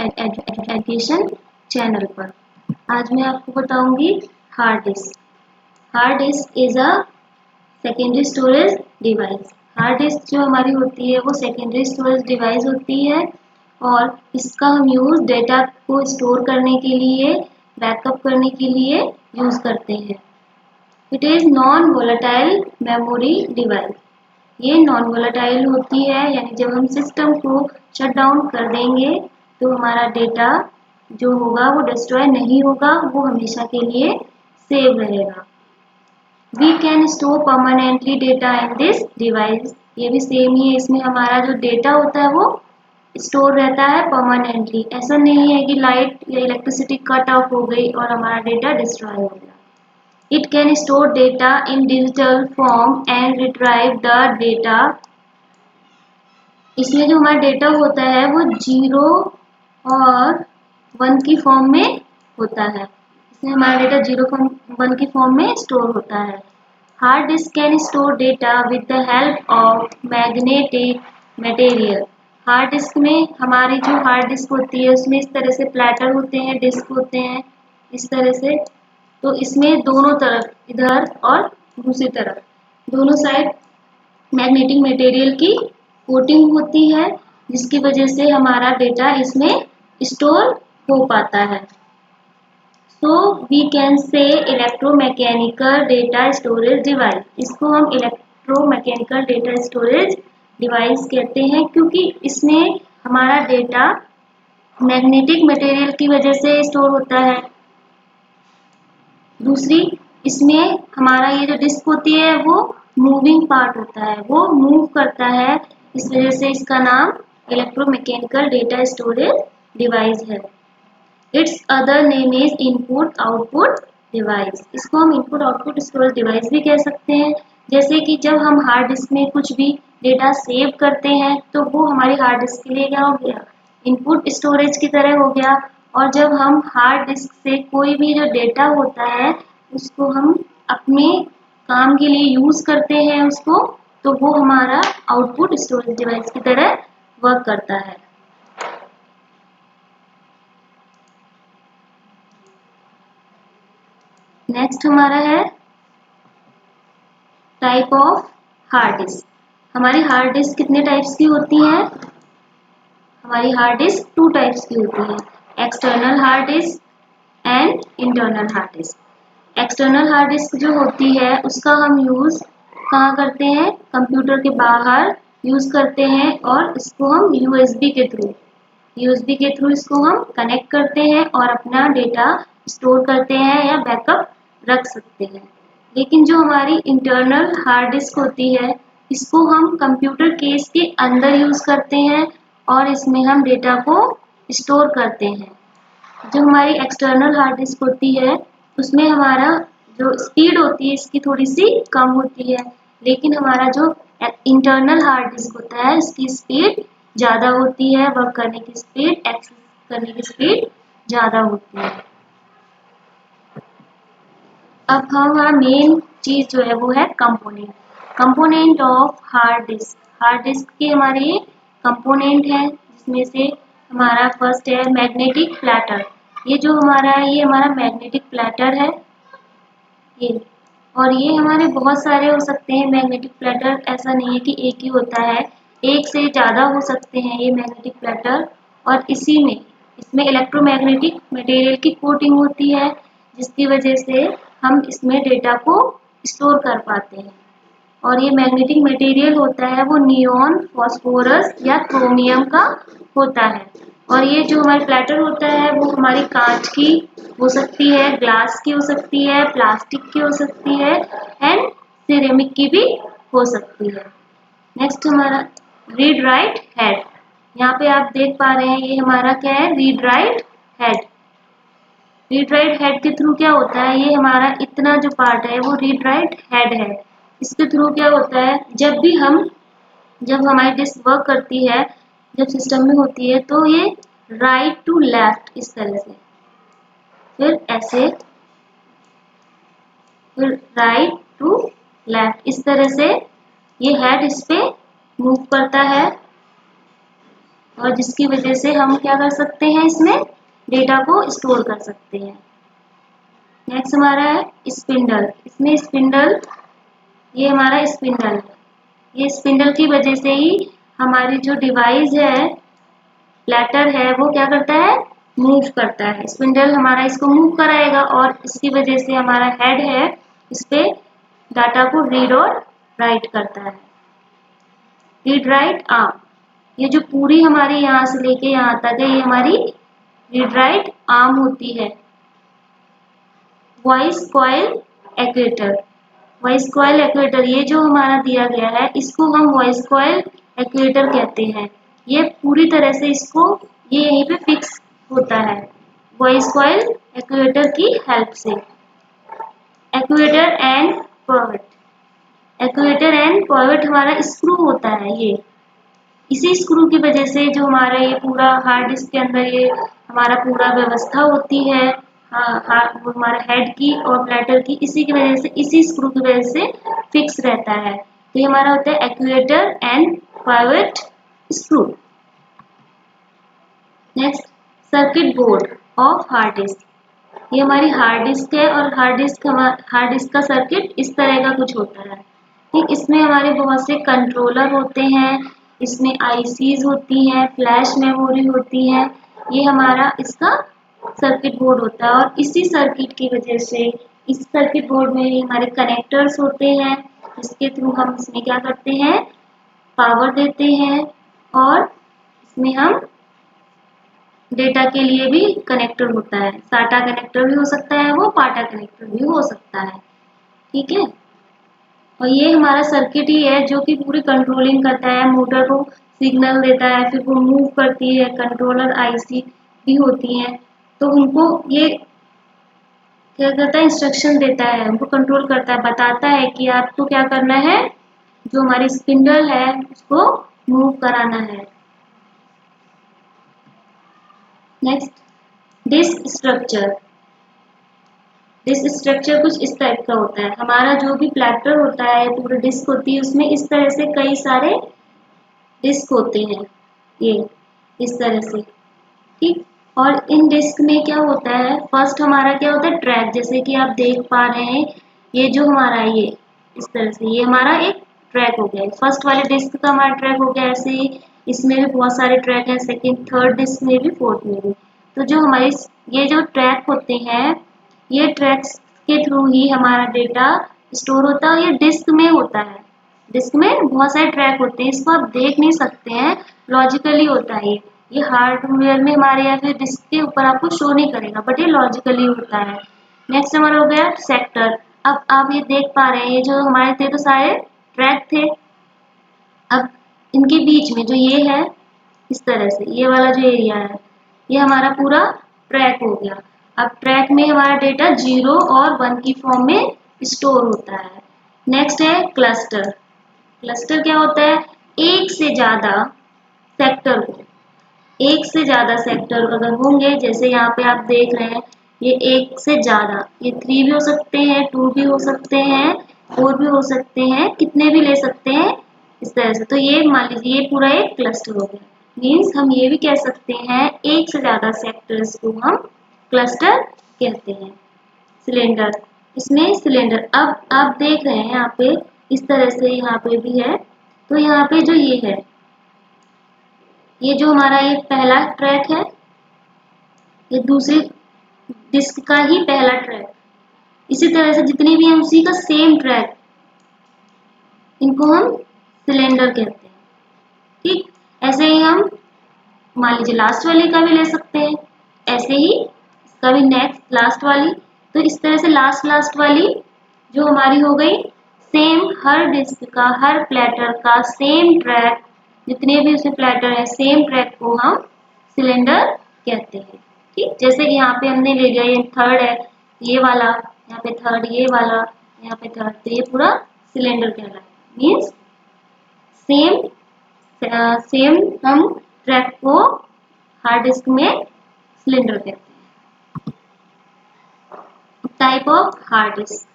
Education channel पर। आज मैं आपको बताऊंगी hard disk. Hard disk is a secondary storage device. Hard disk जो हमारी होती है वो सेकेंडरी स्टोरेज डिवाइस होती है और इसका हम यूज डेटा को स्टोर करने के लिए, बैकअप करने के लिए यूज करते हैं। It is non volatile memory device. ये नॉन वोलेटाइल होती है, यानी जब हम सिस्टम को शट डाउन कर देंगे तो हमारा डेटा जो होगा वो डिस्ट्रॉय नहीं होगा, वो हमेशा के लिए सेव रहेगा। We can store permanently data in this device. ये भी सेम ही है, इसमें हमारा जो डेटा होता है वो स्टोर रहता है परमानेंटली। ऐसा नहीं है कि लाइट या इलेक्ट्रिसिटी कट ऑफ हो गई और हमारा डेटा डिस्ट्रॉय हो गया। It can store data in digital form and retrieve the data। इसमें जो हमारा डेटा होता है वो 0 और 1 की फॉर्म में होता है। इसमें हमारा डेटा 0 1 की फॉर्म में स्टोर होता है। Hard disk can store data with the help of magnetic material. Hard disk में हमारी जो हार्ड डिस्क होती है उसमें इस तरह से प्लेटर होते हैं, डिस्क होते हैं इस तरह से। तो इसमें दोनों तरफ, इधर और दूसरी तरफ, दोनों साइड मैग्नेटिक मटेरियल की कोटिंग होती है, जिसकी वजह से हमारा डेटा इसमें स्टोर हो पाता है। So we can say electromechanical data storage device. इसको हम इलेक्ट्रोमैकेनिकल डेटा स्टोरेज डिवाइस कहते हैं, क्योंकि इसमें हमारा डेटा मैग्नेटिक मटेरियल की वजह से स्टोर होता है। दूसरी, इसमें हमारा ये जो डिस्क होती है वो मूविंग पार्ट होता है, वो मूव करता है, इस वजह से इसका नाम इलेक्ट्रोमैकेनिकल डेटा स्टोरेज डिवाइस है। It's other name is input output device. इसको हम इनपुट आउटपुट स्टोरेज डिवाइस भी कह सकते हैं। जैसे कि जब हम हार्ड डिस्क में कुछ भी डेटा सेव करते हैं तो वो हमारी हार्ड डिस्क के लिए क्या हो गया, इनपुट स्टोरेज की तरह हो गया। और जब हम हार्ड डिस्क से कोई भी जो डेटा होता है उसको हम अपने काम के लिए यूज करते हैं उसको, तो वो हमारा आउटपुट स्टोरेज डिवाइस की तरह वर्क करता है। नेक्स्ट हमारा है टाइप ऑफ हार्ड डिस्क। हमारी हार्ड डिस्क कितने टाइप्स की होती हैं? हमारी हार्ड डिस्क 2 टाइप्स की होती है, external hard disk and internal hard disk. External hard disk जो होती है उसका हम यूज कहाँ करते हैं? कंप्यूटर के बाहर यूज करते हैं और इसको हम यूएसबी के थ्रू इसको हम कनेक्ट करते हैं और अपना डेटा स्टोर करते हैं या बैकअप रख सकते हैं। लेकिन जो हमारी इंटरनल हार्ड डिस्क होती है इसको हम कंप्यूटर केस के अंदर यूज करते हैं और इसमें हम डेटा को स्टोर करते हैं। जो हमारी एक्सटर्नल हार्ड डिस्क होती है उसमें हमारा जो स्पीड होती है इसकी थोड़ी सी कम होती है, लेकिन हमारा जो इंटरनल हार्ड डिस्क होता है इसकी स्पीड ज़्यादा होती है, वर्क करने की स्पीड, एक्सेस करने की स्पीड ज़्यादा होती है। अब हमारा मेन चीज़ जो है वो है component of hard disk. Hard disk के हमारे कंपोनेंट हैं, जिसमें से हमारा फर्स्ट है मैग्नेटिक प्लेटर। ये जो हमारा है ये हमारा मैग्नेटिक प्लेटर है ये, और ये हमारे बहुत सारे हो सकते हैं मैग्नेटिक प्लेटर, ऐसा नहीं है कि एक ही होता है, एक से ज़्यादा हो सकते हैं ये मैग्नेटिक प्लेटर। और इसमें इलेक्ट्रोमैग्नेटिक मटेरियल की कोटिंग होती है, जिसकी वजह से हम इसमें डेटा को स्टोर कर पाते हैं। और ये मैग्नेटिक मटेरियल होता है वो नियॉन, फास्फोरस या क्रोमियम का होता है। और ये जो हमारी प्लेटर होता है वो हमारी कांच की हो सकती है, ग्लास की हो सकती है, प्लास्टिक की हो सकती है एंड सिरेमिक की भी हो सकती है। नेक्स्ट हमारा रीड राइट हेड। यहाँ पे आप देख पा रहे हैं ये हमारा क्या है, read write head. Read write head के थ्रू क्या होता है, ये हमारा इतना जो पार्ट है वो रीड राइट हेड है। इसके थ्रू क्या होता है, जब हमारी डिस्क वर्क करती है, जब सिस्टम में होती है तो ये राइट टू लेफ्ट इस तरह से, फिर ऐसे, फिर राइट टू लेफ्ट इस तरह से ये हेड इस पे मूव करता है और जिसकी वजह से हम क्या कर सकते हैं, इसमें डेटा को स्टोर कर सकते हैं। नेक्स्ट हमारा है स्पिंडल। इसमें स्पिंडल, ये हमारा स्पिंडल है। ये स्पिंडल की वजह से ही हमारी जो डिवाइस है, प्लेटर है, वो क्या करता है, मूव करता है। स्पिंडल हमारा इसको मूव कराएगा और इसकी वजह से हमारा हेड है, इस पे डाटा को रीड और राइट करता है। रीड राइट आर्म, ये जो पूरी हमारी यहाँ से लेके यहाँ तक है, ये हमारी रीड राइट आर्म होती है। Voice coil equator, voice coil equator, ये जो हमारा दिया गया है, इसको हम वॉइस कॉइल एक्वेटर कहते हैं। ये पूरी तरह से इसको, ये यहीं पे फिक्स होता है वॉइस कॉइल एक्वेटर की हेल्प से। एक्वेटर एंड पॉवेट, एक्वेटर एंड पॉवेट हमारा स्क्रू होता है। ये इसी स्क्रू की वजह से जो हमारा ये पूरा हार्ड डिस्क के अंदर ये हमारा पूरा व्यवस्था होती है, वो हमारा हेड की और प्लेटर की, इसी की वजह से, इसी स्क्रू की वजह से फिक्स रहता है। तो ये हमारा होता है equator and pivot screw. Next, circuit board of hard disk. ये हमारी हार्ड डिस्क है और हार्ड डिस्क का सर्किट इस तरह का कुछ होता है। ठीक, इसमें हमारे बहुत से कंट्रोलर होते हैं, इसमें आईसीज होती हैं, फ्लैश मेमोरी होती है। ये हमारा इसका सर्किट बोर्ड होता है और इसी सर्किट की वजह से इस सर्किट बोर्ड में हमारे कनेक्टर्स होते हैं, जिसके थ्रू हम इसमें क्या करते हैं, पावर देते हैं। और इसमें हम डेटा के लिए भी कनेक्टर होता है, साटा कनेक्टर भी हो सकता है, वो पाटा कनेक्टर भी हो सकता है। ठीक है, और ये हमारा सर्किट ही है जो कि पूरी कंट्रोलिंग करता है, मोटर को सिग्नल देता है, फिर वो मूव करती है। कंट्रोलर आईसी भी होती हैं, तो उनको ये क्या करता है, इंस्ट्रक्शन देता है, उनको कंट्रोल करता है, बताता है कि आपको क्या करना है, जो हमारी स्पिंडल है उसको मूव कराना है। Next, disk structure. Disk structure कुछ इस टाइप का होता है। हमारा जो भी प्लेटर होता है, पूरी डिस्क होती है, उसमें इस तरह से कई सारे डिस्क होते हैं, ये इस तरह से। ठीक, और इन डिस्क में क्या होता है, फर्स्ट हमारा क्या होता है, ट्रैक। जैसे कि आप देख पा रहे हैं, ये जो हमारा है, ये इस तरह से, ये हमारा एक ट्रैक हो गया। फर्स्ट वाले डिस्क का हमारा ट्रैक हो गया। ऐसे ही इसमें भी बहुत सारे ट्रैक हैं, सेकंड थर्ड डिस्क में भी, फोर्थ में भी। तो जो हमारे ये जो ट्रैक होते हैं, ये ट्रैक्स के थ्रू ही हमारा डेटा स्टोर होता है। ये डिस्क में होता है, डिस्क में बहुत सारे ट्रैक होते हैं, इसको आप देख नहीं सकते हैं, लॉजिकली होता है। ये हार्डवेयर में हमारे या फिर डिस्क के ऊपर आपको शो नहीं करेगा, बट ये लॉजिकली होता है। नेक्स्ट हमारा हो गया सेक्टर। अब आप ये देख पा रहे हैं, ये जो हमारे थे तो सारे ट्रैक थे। अब इनके बीच में जो ये है, इस तरह से ये वाला जो एरिया है, ये हमारा पूरा ट्रैक हो गया। अब ट्रैक में हमारा डेटा 0 और 1 की फॉर्म में स्टोर होता है। नेक्स्ट है क्लस्टर। क्लस्टर क्या होता है, एक से ज्यादा सेक्टर को, एक से ज्यादा सेक्टर अगर होंगे, जैसे यहाँ पे आप देख रहे हैं, ये एक से ज्यादा, ये 3 भी हो सकते हैं, 2 भी हो सकते हैं, 4 भी हो सकते हैं, कितने भी ले सकते हैं इस तरह से। तो ये मान लीजिए ये पूरा एक क्लस्टर हो गया। मीन्स हम ये भी कह सकते हैं, एक से ज्यादा सेक्टर्स को हम क्लस्टर कहते हैं। सिलेंडर, इसमें सिलेंडर, अब आप देख रहे हैं यहाँ पे इस तरह से, यहाँ पे भी है। तो यहाँ पे जो ये है, ये जो हमारा ये पहला ट्रैक है, ये दूसरी डिस्क का ही पहला ट्रैक। इसी तरह से जितने भी हैं उसी का सेम ट्रैक, इनको हम सिलेंडर कहते हैं। ठीक, ऐसे ही हम मान लीजिए लास्ट वाले का भी ले सकते हैं, ऐसे ही इसका भी नेक्स्ट लास्ट वाली। तो इस तरह से लास्ट लास्ट वाली जो हमारी हो गई, सेम हर डिस्क का, हर प्लेटर का सेम ट्रैक, जितने भी उसमें प्लेटर है, सेम ट्रैक को हम सिलेंडर कहते हैं। ठीक, जैसे कि यहाँ पे हमने ले लिया, ये थर्ड है, ये वाला, यहाँ पे थर्ड, ये वाला, यहाँ पे थर्ड, तो ये पूरा सिलेंडर कहलाता है। मीन्स सेम सेम हम ट्रैक को हार्ड डिस्क में सिलेंडर कहते हैं। Type of hard disk.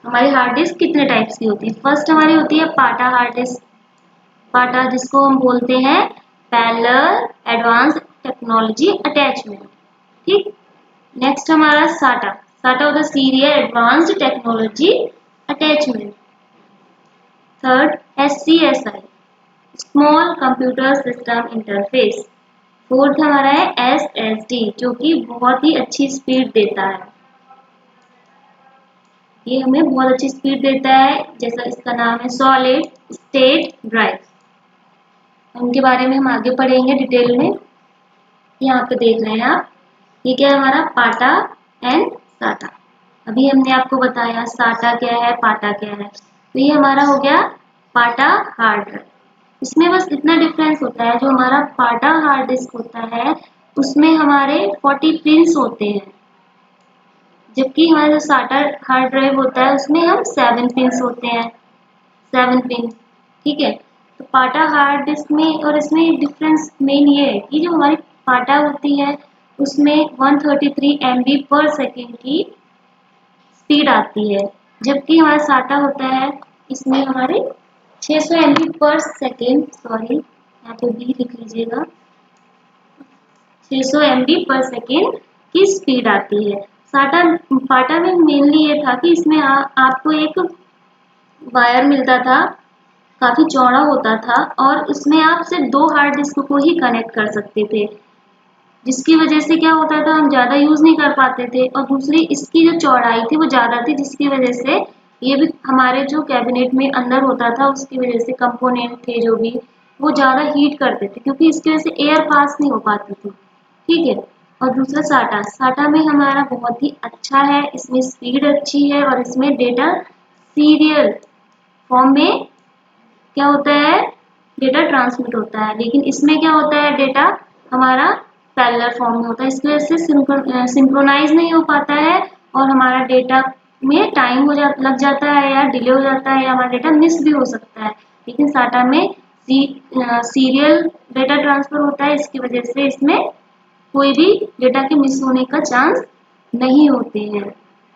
हमारी हार्ड डिस्क कितने टाइप्स की होती है। फर्स्ट हमारी होती है पाटा हार्ड डिस्क। पाटा जिसको हम बोलते हैं पैरेलल एडवांस टेक्नोलॉजी अटैचमेंट। ठीक, नेक्स्ट हमारा साटा। साटा होता है serial advanced technology attachment. Third SCSI, small computer system interface. Fourth हमारा है SSD, जो कि बहुत ही अच्छी स्पीड देता है। ये हमें बहुत अच्छी स्पीड देता है, जैसा इसका नाम है सॉलिड स्टेट ड्राइव। उनके बारे में हम आगे पढ़ेंगे डिटेल में। यहाँ पे देख रहे हैं आप, ये क्या है हमारा पाटा एंड साटा। अभी हमने आपको बताया साटा क्या है, पाटा क्या है। तो ये हमारा हो गया पाटा हार्ड ड्राइव। इसमें बस इतना डिफरेंस होता है, जो हमारा पाटा हार्ड डिस्क होता है उसमें हमारे 40 पिन्स होते हैं, जबकि हमारा जो साटा हार्ड ड्राइव होता है उसमें हम 7 पिन्स होते हैं, 7 पिन। ठीक है, तो पाटा हार्ड डिस्क में और इसमें डिफरेंस मेन ये है कि जो हमारी पाटा होती है उसमें 133 MB पर सेकेंड की स्पीड आती है, जबकि हमारा साटा होता है इसमें हमारे 600 MB पर सेकेंड, सॉरी यहाँ पे भी लिख लीजिएगा, 600 MB पर सेकेंड की स्पीड आती है। साटा पाटा में मेनली ये था कि इसमें आपको एक वायर मिलता था, काफी चौड़ा होता था, और इसमें आप सिर्फ 2 हार्ड डिस्क को ही कनेक्ट कर सकते थे, जिसकी वजह से क्या होता था हम ज़्यादा यूज़ नहीं कर पाते थे। और दूसरी इसकी जो चौड़ाई थी वो ज़्यादा थी, जिसकी वजह से ये भी हमारे जो कैबिनेट में अंदर होता था उसकी वजह से कंपोनेंट थे जो भी वो ज़्यादा हीट करते थे, क्योंकि इसकी वजह से एयर पास नहीं हो पाती थी। ठीक है, और दूसरा साटा। साटा में हमारा बहुत ही अच्छा है, इसमें स्पीड अच्छी है और इसमें डेटा सीरियल फॉर्म में क्या होता है, डेटा ट्रांसमिट होता है। लेकिन इसमें क्या होता है, डेटा हमारा पैरेलल फॉर्म में होता है, इसकी वजह से सिंक्रोनाइज नहीं हो पाता है और हमारा डेटा में टाइम लग जाता है या डिले हो जाता है या हमारा डेटा मिस भी हो सकता है। लेकिन साटा में सीरियल डेटा ट्रांसफर होता है, इसकी वजह से इसमें कोई भी डेटा के मिस होने का चांस नहीं होते हैं।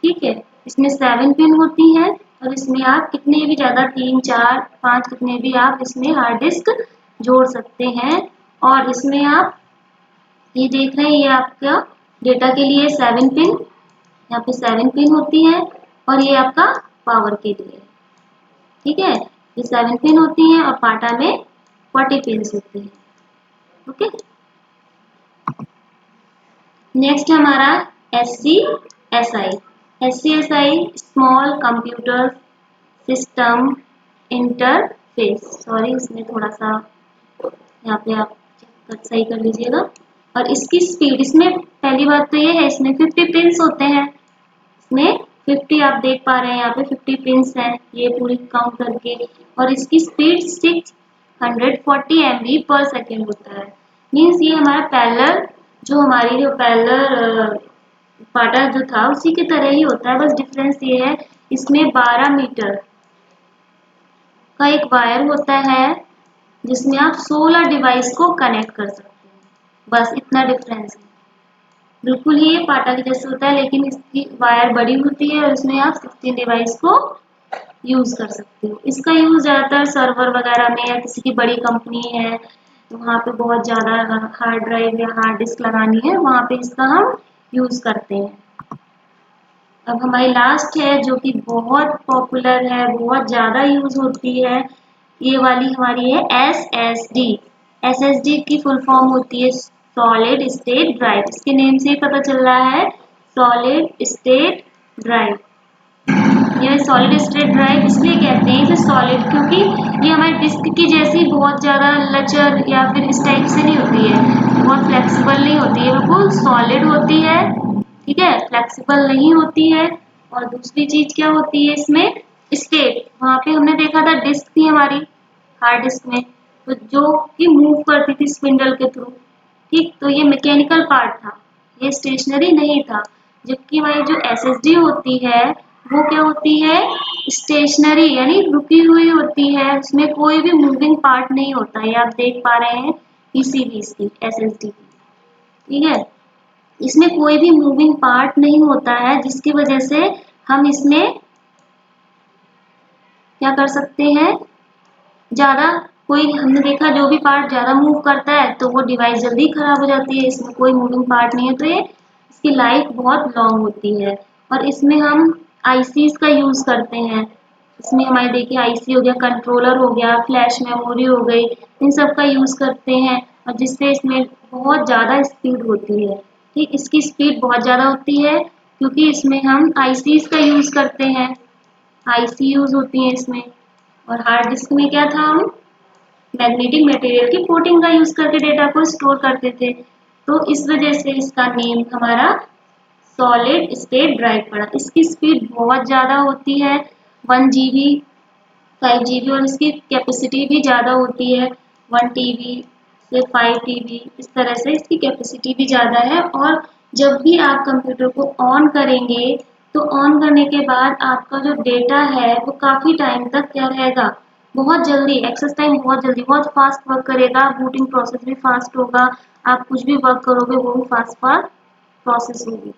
ठीक है, इसमें 7 पिन होती हैं और इसमें आप कितने भी ज़्यादा 3, 4, 5 कितने भी आप इसमें हार्ड डिस्क जोड़ सकते हैं। और इसमें आप ये देख रहे हैं, ये आपका डेटा के लिए 7 पिन, यहाँ पे 7 पिन होती है और ये आपका पावर के लिए। ठीक है, ये 7 पिन होती हैं और पाटा में 40 पिन होती हैं। ओके, नेक्स्ट हमारा SCSI। SCSI small computer system interface. Sorry, इसमें थोड़ा सा यहाँ पे आप सही कर लीजिएगा। और इसकी स्पीड, इसमें पहली बात तो ये है, इसमें 50 पिन्स होते हैं। इसमें 50 आप देख पा रहे हैं, यहाँ पे 50 पिन्स हैं ये पूरी काउंट करके। और इसकी स्पीड 640 MB पर सेकेंड होता है। मीन्स ये हमारा पैरेलल, जो हमारी जो पैरेलल पाटा जो था उसी की तरह ही होता है, बस डिफरेंस ये है इसमें 12 मीटर का एक वायर होता है जिसमें आप 16 डिवाइस को कनेक्ट कर सकते हैं। बस इतना डिफरेंस है, बिल्कुल ही ये पाटा के जैसे होता है, लेकिन इसकी वायर बड़ी होती है और इसमें आप 16 डिवाइस को यूज कर सकते हो। इसका यूज ज्यादातर सर्वर वगैरह में या किसी की बड़ी कंपनी है तो वहाँ पे बहुत ज्यादा हार्ड ड्राइव या हार्ड डिस्क लगानी है, वहाँ पे इसका हम यूज करते हैं। अब हमारी लास्ट है जो कि बहुत पॉपुलर है, बहुत ज़्यादा यूज होती है, ये वाली हमारी है SSD। SSD की फुल फॉर्म होती है सॉलिड स्टेट ड्राइव। इसके नेम से ही पता चल रहा है, सॉलिड स्टेट ड्राइव। ये सॉलिड स्टेट ड्राइव इसलिए कहते हैं इसे सॉलिड, क्योंकि ये हमारे डिस्क की जैसी बहुत ज़्यादा लचर या फिर इस टाइप से नहीं होती है, बहुत फ्लेक्सिबल नहीं होती है, बिल्कुल सॉलिड होती है। ठीक है, फ्लेक्सिबल नहीं होती है। और दूसरी चीज क्या होती है इसमें, स्टेट। वहाँ पे हमने देखा था डिस्क थी हमारी हार्ड डिस्क में, तो जो कि मूव करती थी स्पिंडल के थ्रू। ठीक, तो ये मैकेनिकल पार्ट था, ये स्टेशनरी नहीं था। जबकि हमारी जो SSD होती है वो क्या होती है, स्टेशनरी यानी रुकी हुई होती है, उसमें कोई भी मूविंग पार्ट नहीं होता है। आप देख पा रहे हैं PCB इसकी SSD की। ठीक है, इसमें कोई भी मूविंग पार्ट नहीं होता है, जिसकी वजह से हम इसमें क्या कर सकते हैं, ज़्यादा कोई हमने देखा जो भी पार्ट ज़्यादा मूव करता है तो वो डिवाइस जल्दी खराब हो जाती है। इसमें कोई मूविंग पार्ट नहीं है तो ये इसकी लाइफ बहुत लॉन्ग होती है। और इसमें हम आईसीज का यूज़ करते हैं। इसमें हमारे देखिए आईसी हो गया, कंट्रोलर हो गया, फ्लैश मेमोरी हो गई, इन सब का यूज़ करते हैं और जिससे इसमें बहुत ज़्यादा स्पीड होती है। ठीक, इसकी स्पीड बहुत ज़्यादा होती है क्योंकि इसमें हम आईसीज का यूज़ करते हैं, आईसी यूज़ होती है इसमें। और हार्ड डिस्क में क्या था, हम मैग्नेटिक मटेरियल की कोटिंग का यूज करके डेटा को स्टोर करते थे। तो इस वजह से इसका नेम हमारा सॉलिड स्टेट ड्राइव पड़ा। इसकी स्पीड बहुत ज़्यादा होती है, 1 GB 5 GB, और इसकी कैपेसिटी भी ज़्यादा होती है, 1 TB से 5 TB, इस तरह से इसकी कैपेसिटी भी ज़्यादा है। और जब भी आप कंप्यूटर को ऑन करेंगे तो ऑन करने के बाद आपका जो डेटा है वो काफ़ी टाइम तक क्या रहेगा, बहुत जल्दी एक्सेस टाइम, बहुत जल्दी बहुत फास्ट वर्क करेगा, बूटिंग प्रोसेस भी फास्ट होगा, आप कुछ भी वर्क करोगे वो भी फास्ट फास्ट प्रोसेस होगी।